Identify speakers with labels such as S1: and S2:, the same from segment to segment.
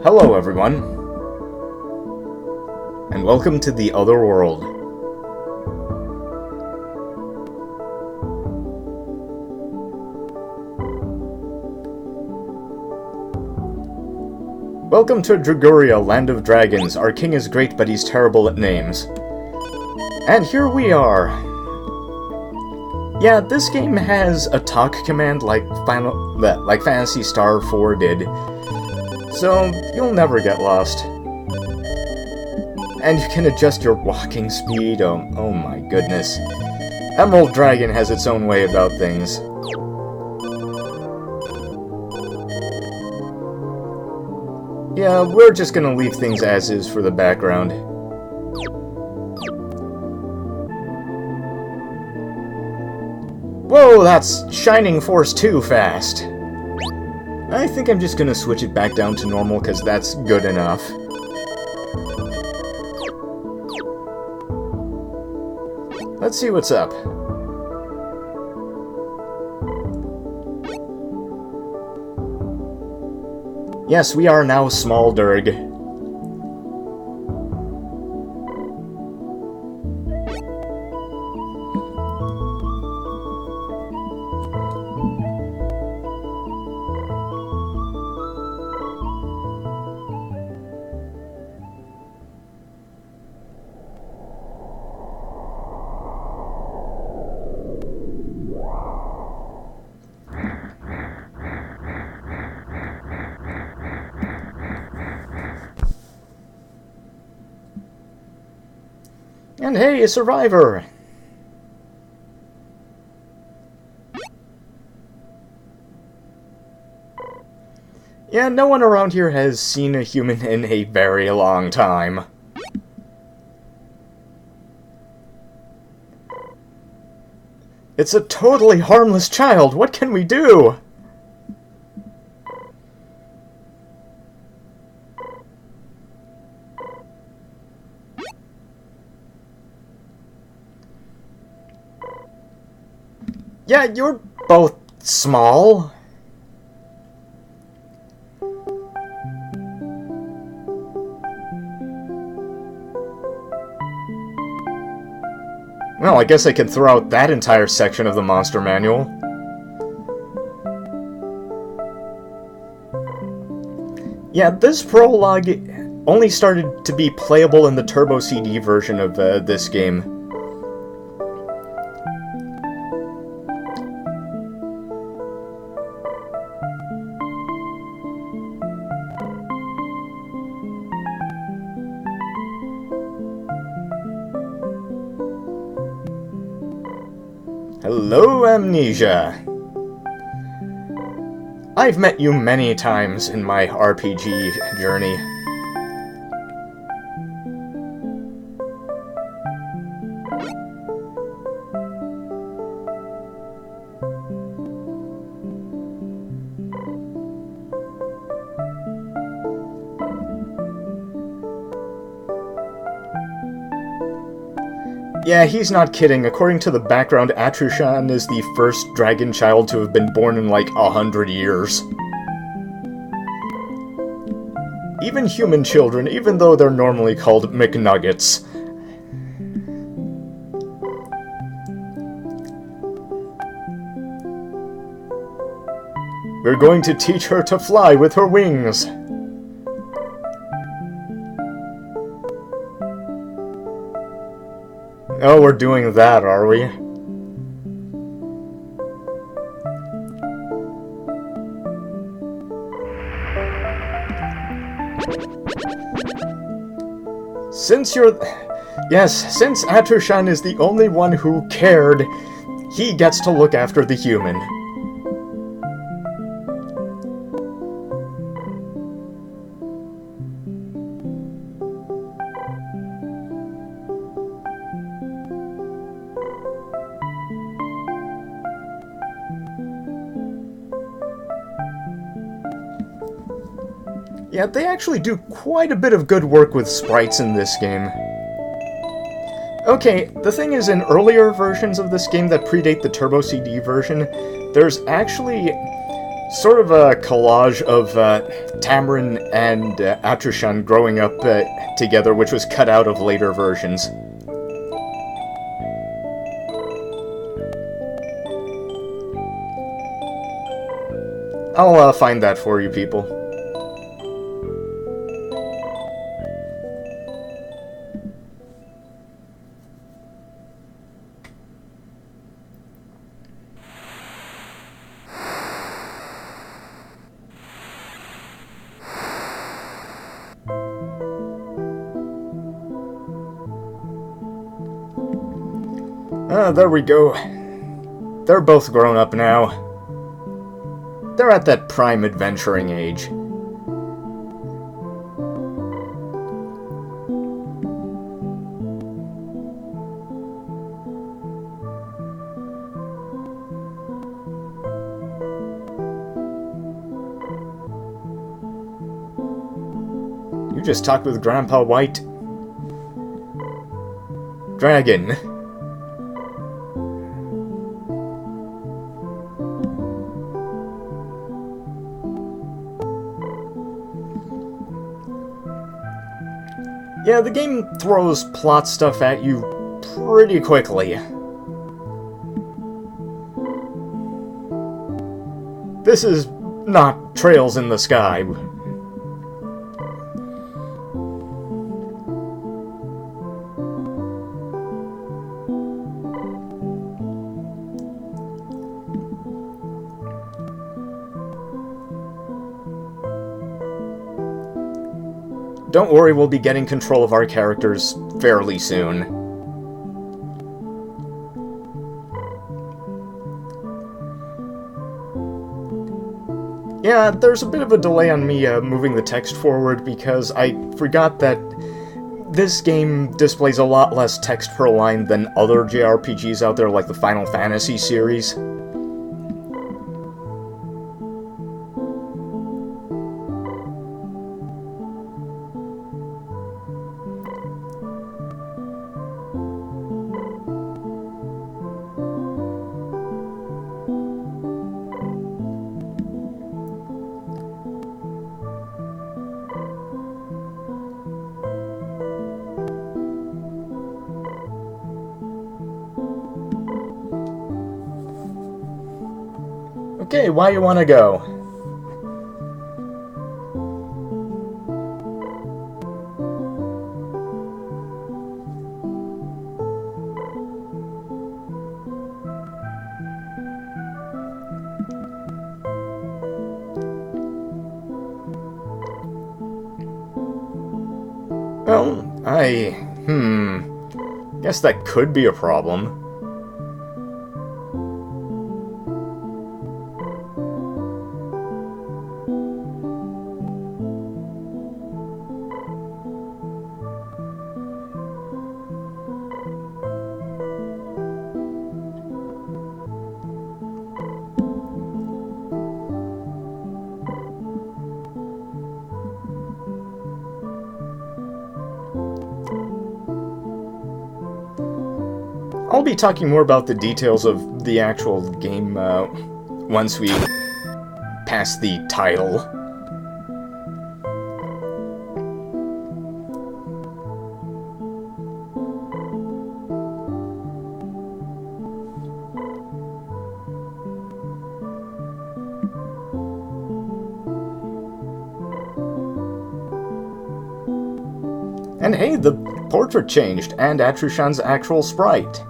S1: Hello everyone, and welcome to the other world. Welcome to Draguria, Land of Dragons. Our king is great, but he's terrible at names. And here we are. Yeah, this game has a talk command like Phantasy Star 4 did, so you'll never get lost. And you can adjust your walking speed. Oh my goodness. Emerald Dragon has its own way about things. Yeah, we're just gonna leave things as is for the background. Whoa, that's Shining Force too fast. I think I'm just gonna switch it back down to normal, because that's good enough. Let's see what's up. Yes, we are now Smaldurg. And hey, a survivor! Yeah, no one around here has seen a human in a very long time. It's a totally harmless child! What can we do? Yeah, you're both small. Well, I guess I could throw out that entire section of the monster manual. Yeah, this prologue only started to be playable in the Turbo CD version of this game. Hello, Amnesia! I've met you many times in my RPG journey. Yeah, he's not kidding. According to the background, Atrushan is the first dragon child to have been born in like 100 years. Even human children, even though they're normally called McNuggets. We're going to teach her to fly with her wings. Oh, we're doing that, are we? Since Atrushan is the only one who cared, he gets to look after the human. Yeah, they actually do quite a bit of good work with sprites in this game. Okay, the thing is, in earlier versions of this game that predate the Turbo CD version, there's actually sort of a collage of Tamarin and Atrushan growing up together, which was cut out of later versions. I'll find that for you people. There we go. They're both grown up now. They're at that prime adventuring age. You just talked with Grandpa White. Dragon. Yeah, the game throws plot stuff at you pretty quickly. This is not Trails in the Sky. Don't worry, we'll be getting control of our characters fairly soon. Yeah, there's a bit of a delay on me moving the text forward because I forgot that this game displays a lot less text per line than other JRPGs out there like the Final Fantasy series. Okay, why you wanna go? Well, guess that could be a problem. I'll be talking more about the details of the actual game once we pass the title. And hey, the portrait changed, and Atrushan's actual sprite.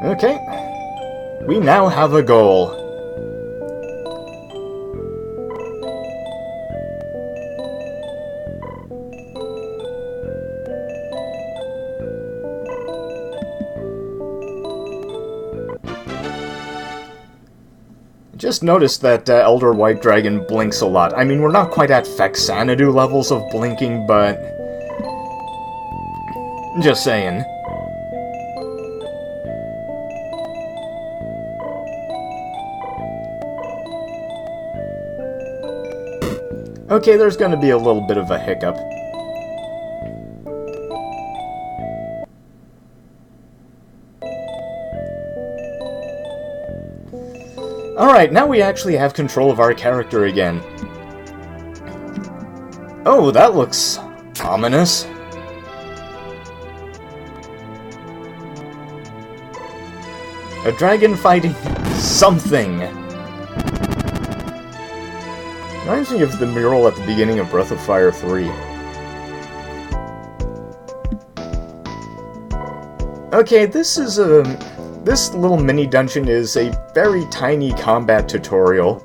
S1: Okay, we now have a goal. Just noticed that Elder White Dragon blinks a lot. I mean, we're not quite at Fexanadu levels of blinking, but... just saying. Okay, there's gonna be a little bit of a hiccup. Alright, now we actually have control of our character again. Oh, that looks ominous. A dragon fighting something. Reminds me of the mural at the beginning of Breath of Fire 3. Okay, this little mini dungeon is a very tiny combat tutorial.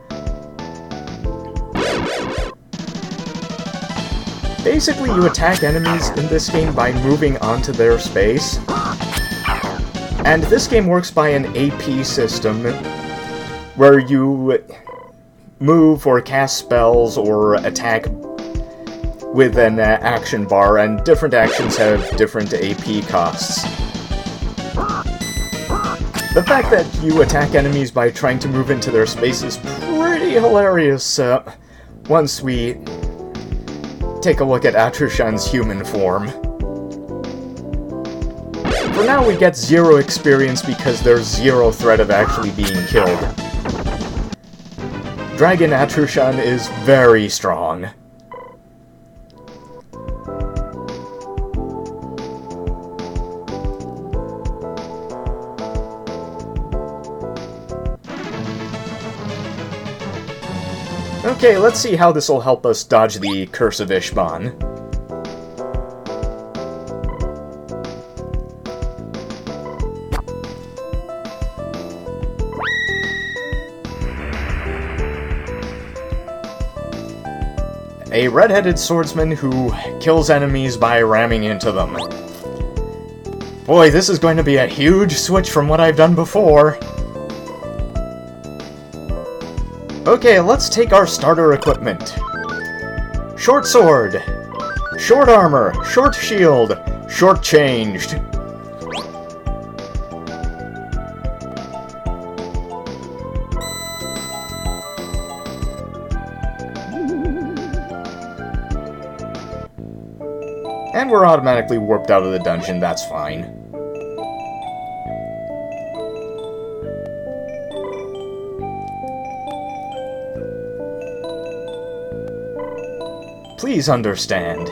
S1: Basically, you attack enemies in this game by moving onto their space. And this game works by an AP system, where you move or cast spells or attack with an action bar, and different actions have different AP costs. The fact that you attack enemies by trying to move into their space is pretty hilarious once we take a look at Atrushan's human form. For now, we get 0 experience because there's 0 threat of actually being killed. Dragon Atrushan is very strong. Okay, let's see how this will help us dodge the Curse of Ishban. A red-headed swordsman who kills enemies by ramming into them. Boy, this is going to be a huge switch from what I've done before. Okay, let's take our starter equipment. Short sword, short armor, short shield, short changed. And we're automatically warped out of the dungeon, that's fine. Please understand.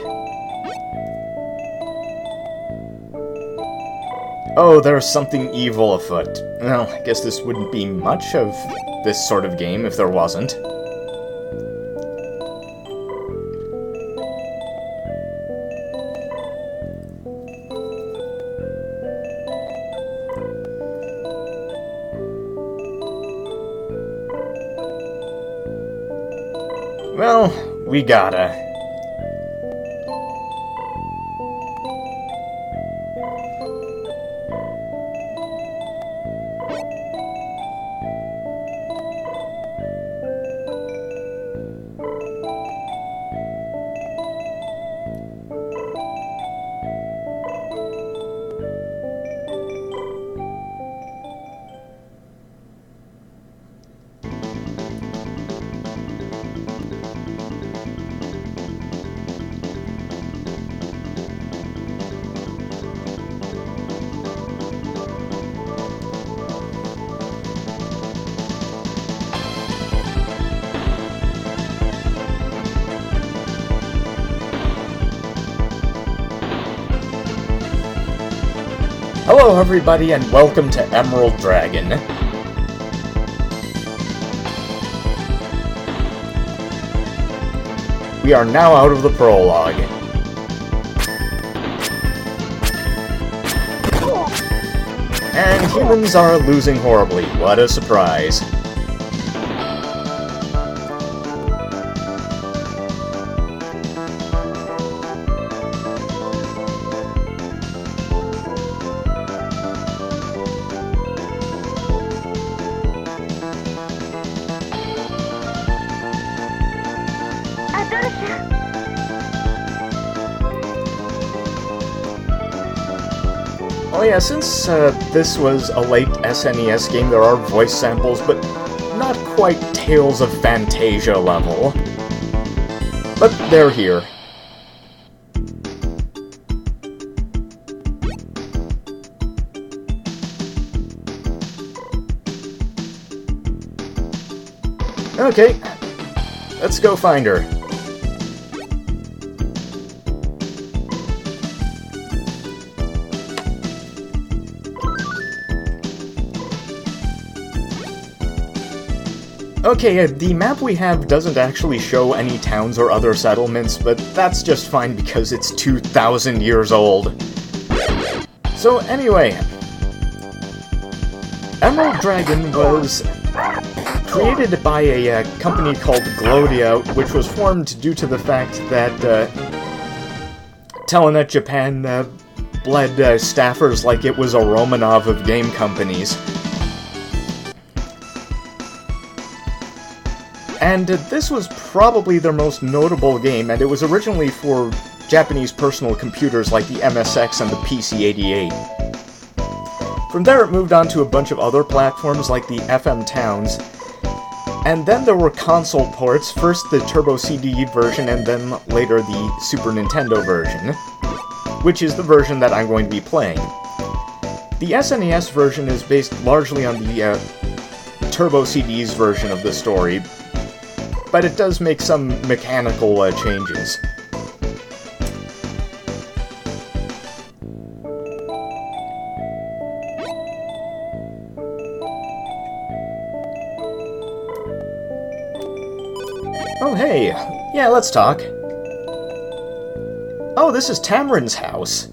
S1: Oh, there's something evil afoot. Well, I guess this wouldn't be much of this sort of game if there wasn't. Well, we gotta. Hello everybody and welcome to Emerald Dragon. We are now out of the prologue. And humans are losing horribly. What a surprise. Oh yeah, since this was a late SNES game, there are voice samples, but not quite Tales of Phantasia level. But they're here. Okay, let's go find her. Okay, the map we have doesn't actually show any towns or other settlements, but that's just fine because it's 2,000 years old. So anyway, Emerald Dragon was created by a company called Glodia, which was formed due to the fact that Telenet Japan bled staffers like it was a Romanov of game companies. And this was probably their most notable game, and it was originally for Japanese personal computers like the MSX and the PC-88. From there it moved on to a bunch of other platforms like the FM Towns, and then there were console ports, first the Turbo CD version and then later the Super Nintendo version, which is the version that I'm going to be playing. The SNES version is based largely on the Turbo CD's version of the story, but it does make some mechanical changes. Oh hey, yeah, let's talk. Oh, this is Tamrin's house.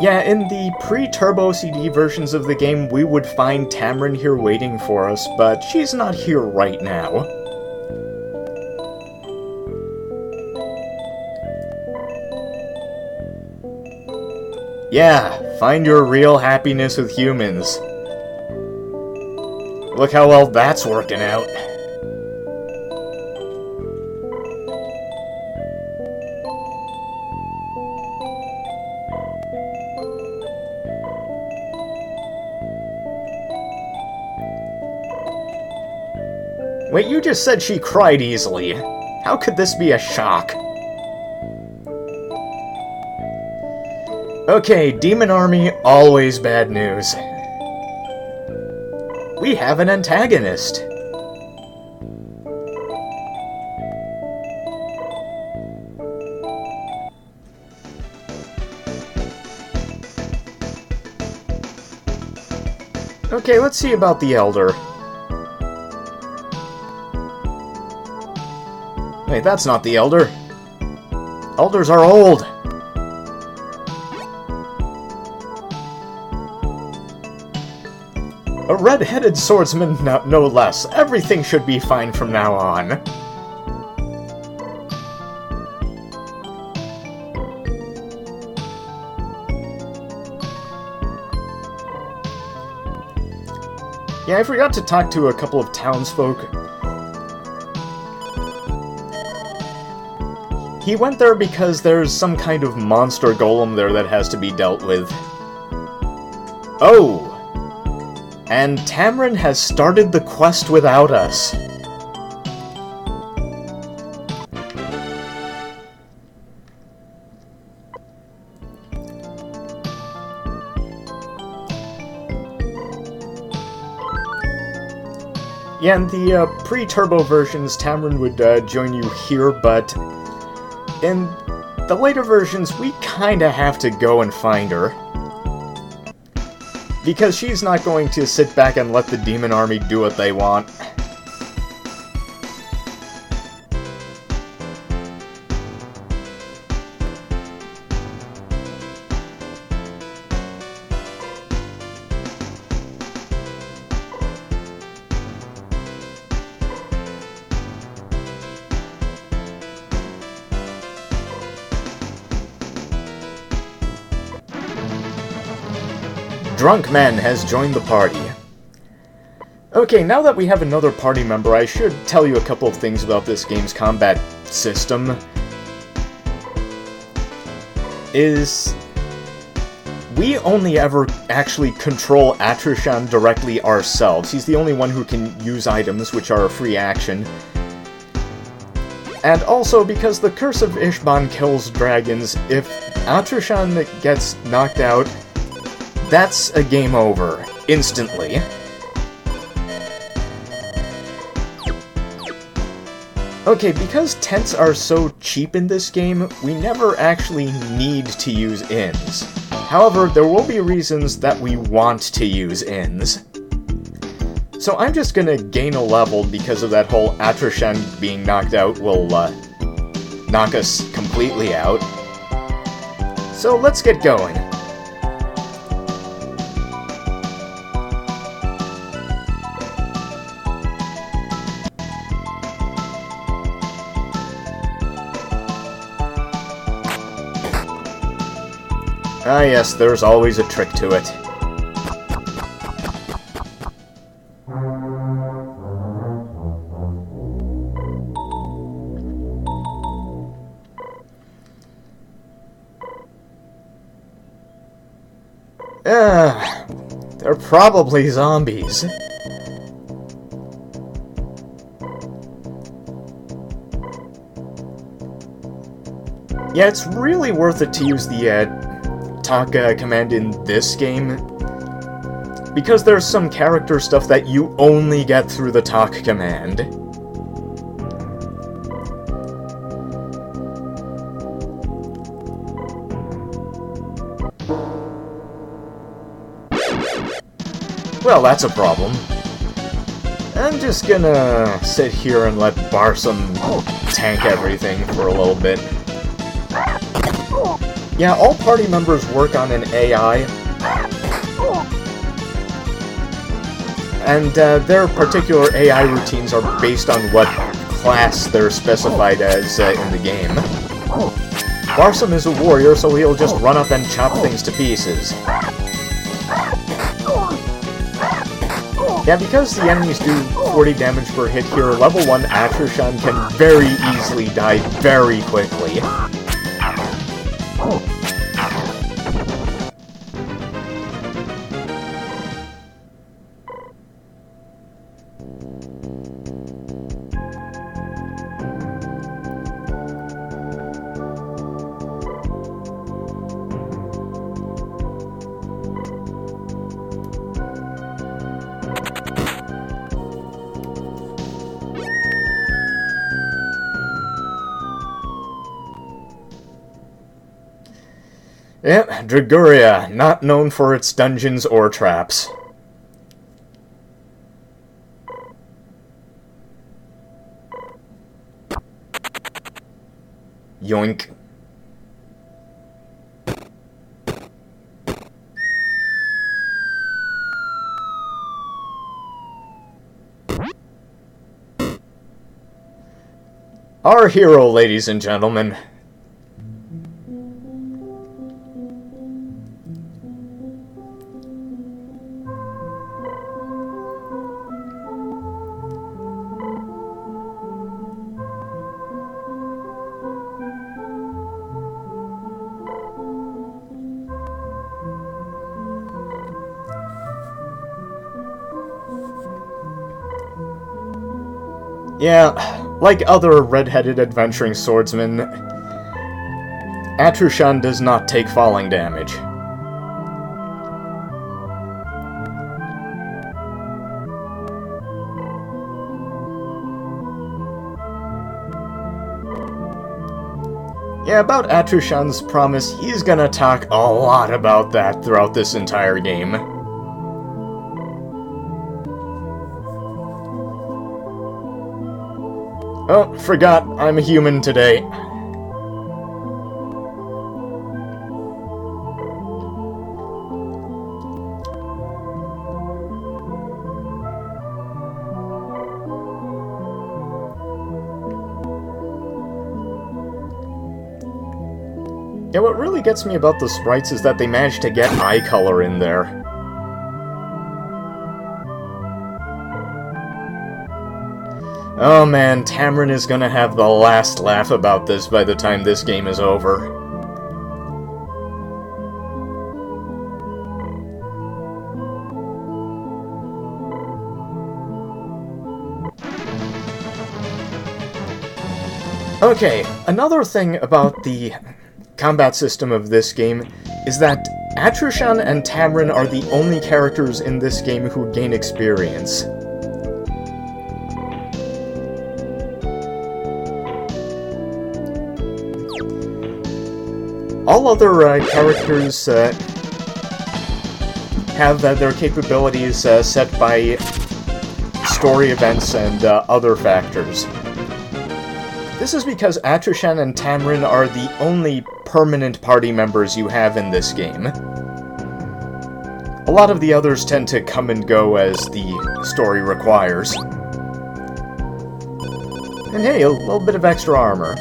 S1: Yeah, in the pre-Turbo CD versions of the game, we would find Tamrin here waiting for us, but she's not here right now. Yeah, find your real happiness with humans. Look how well that's working out. Wait, you just said she cried easily. How could this be a shock? Okay, Demon Army, always bad news. We have an antagonist. Okay, let's see about the Elder. Wait, that's not the Elder. Elders are old. A red-headed swordsman, no less. Everything should be fine from now on. Yeah, I forgot to talk to a couple of townsfolk. He went there because there's some kind of monster golem there that has to be dealt with. Oh! And Tamrin has started the quest without us. Yeah, in the pre-Turbo versions, Tamrin would join you here, but in the later versions, we kinda have to go and find her. Because she's not going to sit back and let the Demon Army do what they want. Drunkman has joined the party. Okay, now that we have another party member, I should tell you a couple of things about this game's combat system. is we only ever actually control Atrushan directly ourselves. He's the only one who can use items, which are a free action. And also, because the Curse of Ishban kills dragons, if Atrushan gets knocked out, that's a game over, instantly. Okay, because tents are so cheap in this game, we never actually need to use inns. However, there will be reasons that we want to use inns. So I'm just gonna gain a level because of that whole Atrushan being knocked out will knock us completely out. So let's get going. Ah yes, there's always a trick to it. They're probably zombies. Yeah, it's really worth it to use the talk command in this game, because there's some character stuff that you only get through the talk command. Well, that's a problem. I'm just gonna sit here and let Barsum tank everything for a little bit. Yeah, all party members work on an AI, and their particular AI routines are based on what class they're specified as in the game. Barsum is a warrior, so he'll just run up and chop things to pieces. Yeah, because the enemies do 40 damage per hit here, level 1 Atrushan can very easily die very quickly. Yep, Driguria, not known for its dungeons or traps. Yoink. Our hero, ladies and gentlemen. Yeah, like other red-headed adventuring swordsmen, Atrushan does not take falling damage. Yeah, about Atrushan's promise, he's gonna talk a lot about that throughout this entire game. Oh, forgot, I'm a human today. Yeah, what really gets me about the sprites is that they managed to get eye color in there. Oh man, Tamron is gonna have the last laugh about this by the time this game is over. Okay, another thing about the combat system of this game is that Atrushan and Tamrin are the only characters in this game who gain experience. All other characters have their capabilities set by story events and other factors. This is because Atrushan and Tamrin are the only permanent party members you have in this game. A lot of the others tend to come and go as the story requires. And hey, a little bit of extra armor.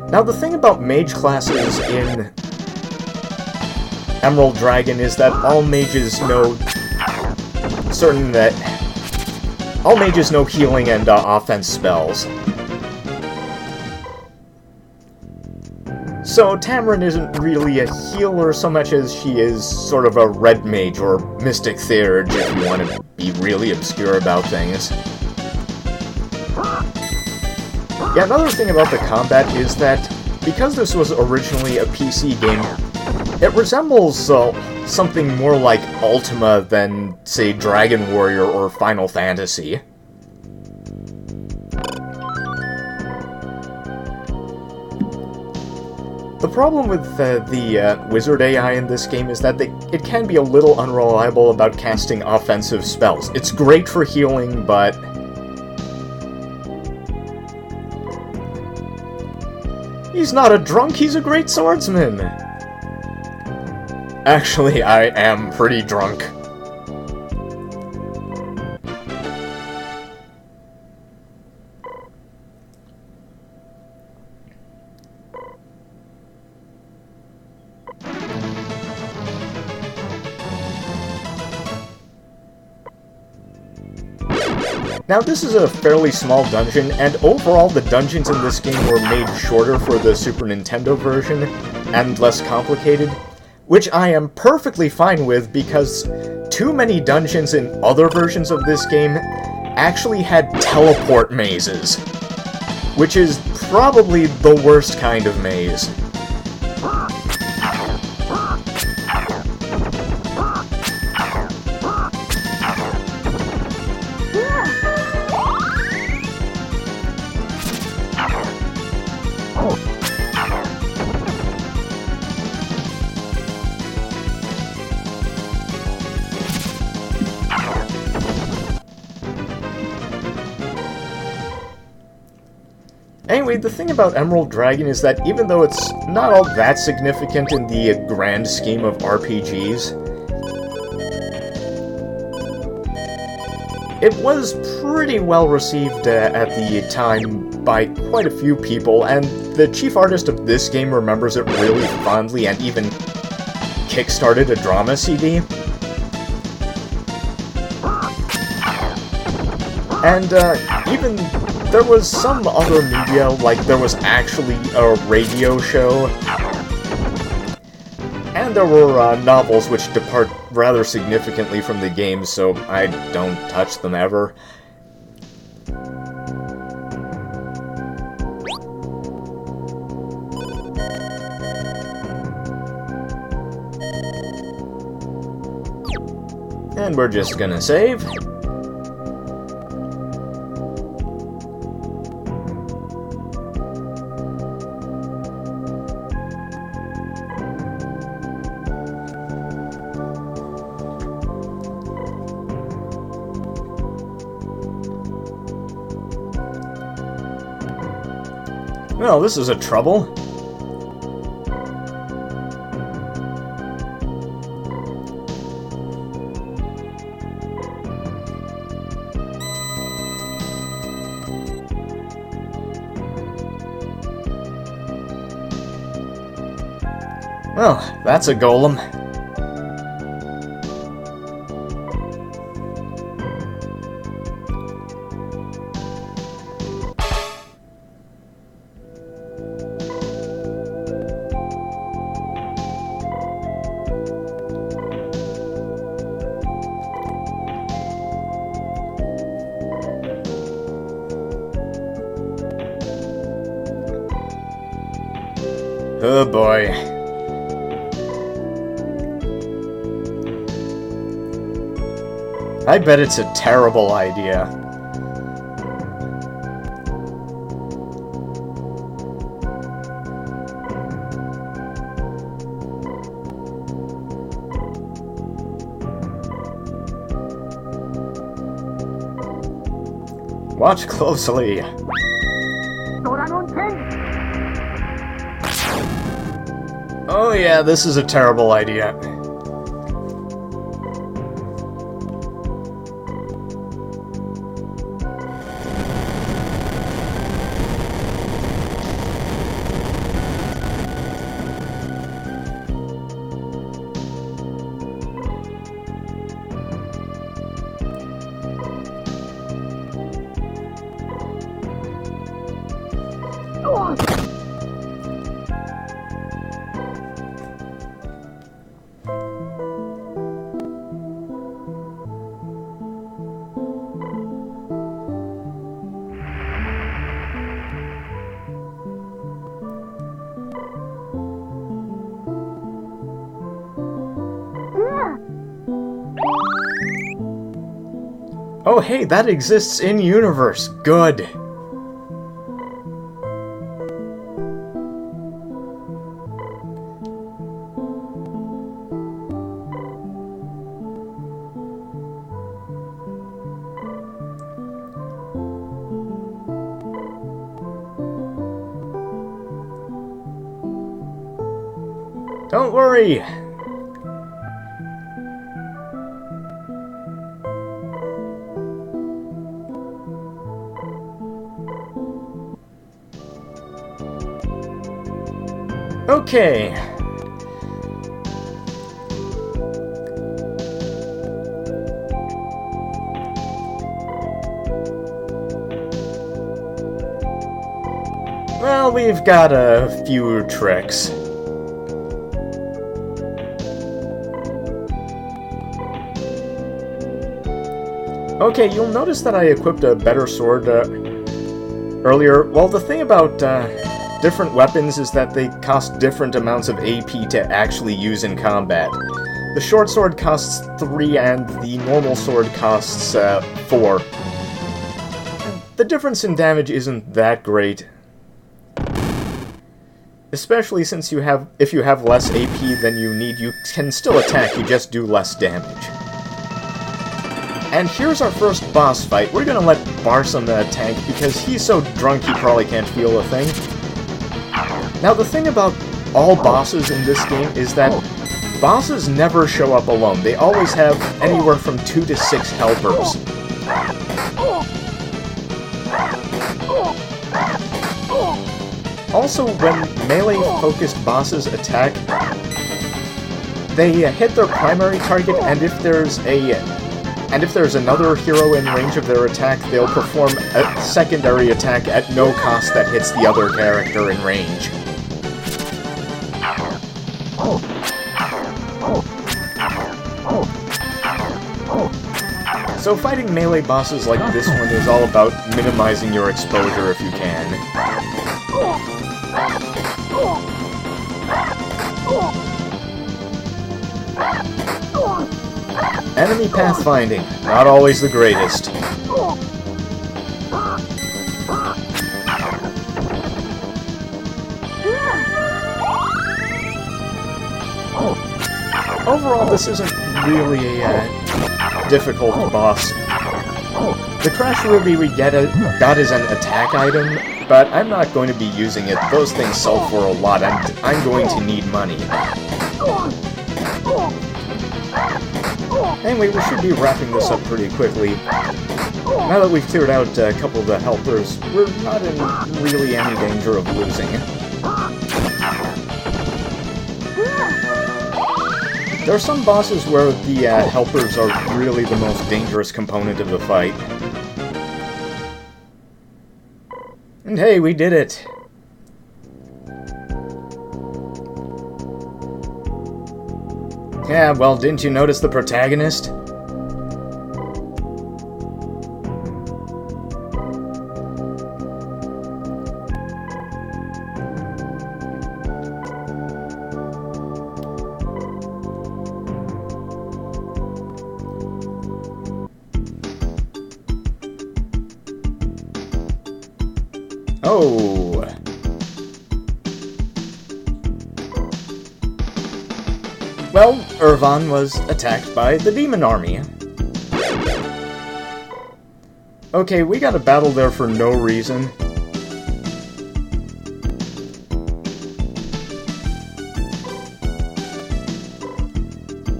S1: Now, the thing about mage classes in Emerald Dragon is that all mages know healing and offense spells. So Tamrin isn't really a healer so much as she is sort of a red mage or mystic theurge if you want to be really obscure about things. Yeah, another thing about the combat is that because this was originally a PC game, it resembles something more like Ultima than, say, Dragon Warrior or Final Fantasy. The problem with the wizard AI in this game is that it can be a little unreliable about casting offensive spells. It's great for healing, but he's not a drunk, he's a great swordsman! Actually, I am pretty drunk. Now, this is a fairly small dungeon, and overall the dungeons in this game were made shorter for the Super Nintendo version, and less complicated, which I am perfectly fine with because too many dungeons in other versions of this game actually had teleport mazes, which is probably the worst kind of maze. Anyway, the thing about Emerald Dragon is that even though it's not all that significant in the grand scheme of RPGs, it was pretty well received at the time by quite a few people, and the chief artist of this game remembers it really fondly and even kickstarted a drama CD. And even there was some other media, like there was actually a radio show, and there were novels which depart rather significantly from the game, so I don't touch them ever. And we're just gonna save. Well, this is a trouble. Well, that's a golem. Oh boy. I bet it's a terrible idea. Watch closely. Oh yeah, this is a terrible idea. Oh hey, that exists in universe. Good. Don't worry. Okay. Well, we've got a few tricks. Okay, you'll notice that I equipped a better sword earlier. Well, the thing about different weapons is that they cost different amounts of AP to actually use in combat. The short sword costs 3 and the normal sword costs 4. The difference in damage isn't that great. Especially since if you have less AP than you need, you can still attack, you just do less damage. And here's our first boss fight. We're gonna let Barsum tank because he's so drunk he probably can't feel a thing. Now the thing about all bosses in this game is that bosses never show up alone. They always have anywhere from 2 to 6 helpers. Also, when melee-focused bosses attack, they hit their primary target, and if there's another hero in range of their attack, they'll perform a secondary attack at no cost that hits the other character in range. So fighting melee bosses like this one is all about minimizing your exposure if you can. Enemy pathfinding, not always the greatest. Overall, this isn't really a difficult boss. The Crash Ruby we got as an attack item, but I'm not going to be using it. Those things sell for a lot, and I'm going to need money. Anyway, we should be wrapping this up pretty quickly. Now that we've cleared out a couple of the helpers, we're not in really any danger of losing. There are some bosses where the helpers are really the most dangerous component of the fight. And hey, we did it! Yeah, well, didn't you notice the protagonist? Oh. Well, Irvine was attacked by the demon army. Okay, we got a battle there for no reason.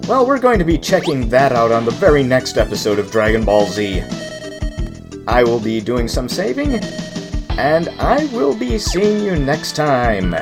S1: Well, we're going to be checking that out on the very next episode of Dragon Ball Z. I will be doing some saving, and I will be seeing you next time.